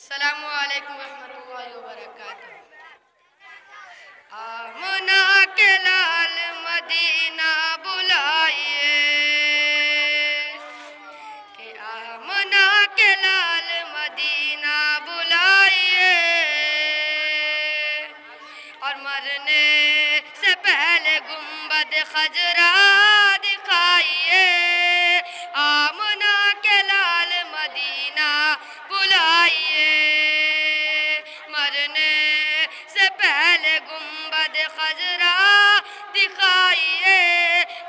السلام علیکم ورحمۃ اللہ وبرکاتہ۔ آمنہ کے لال مدینہ بلائیے، کہ آمنہ کے لال مدینہ بلائیے، اور مرنے سے پہلے گنبد خضرا دکھائیے۔ آمنہ کے لال مدینہ بلائیے، مرنے سے پہلے گنبد خضرا دکھائیے،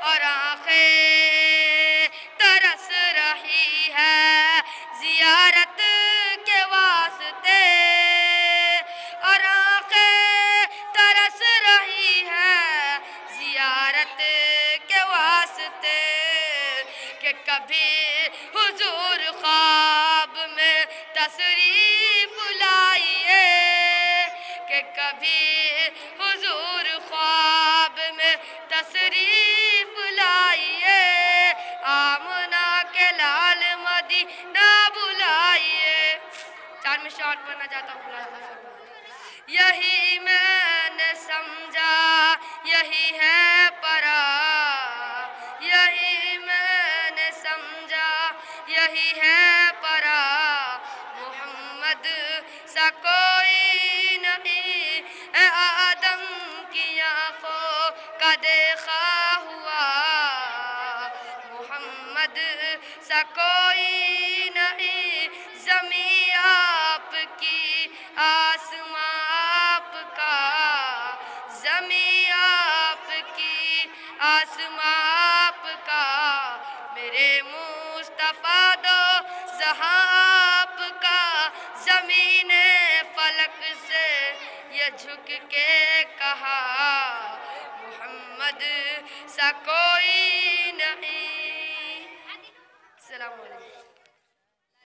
اور آنکھیں ترس رہی ہے زیارت کے واسطے، اور آنکھیں ترس رہی ہے زیارت کے واسطے، کہ کبھی حضور خواب میں تشریف لائیے، کہ کبھی حضور خواب میں تشریف لائیے، آمنہ کے لال مدینہ بلائیے۔ چار میں شارٹ پڑھنا چاہتا ہوں، یہی میں نے سمجھا یہی ہے پرا، یہی میں نے سمجھا یہی ہے پرا، محمد سا کوئی نہیں اے آدم کی آنکھوں کا دیکھا ہوا، محمد سا کوئی نہیں، زمین آپ کی آسمان آپ کا، زمین آپ کی آسمان آپ کا، میرے مصطفیٰ دو جہاں آپ کا، زمین فلک سے یہ جھک کے کہا، محمد سا کوئی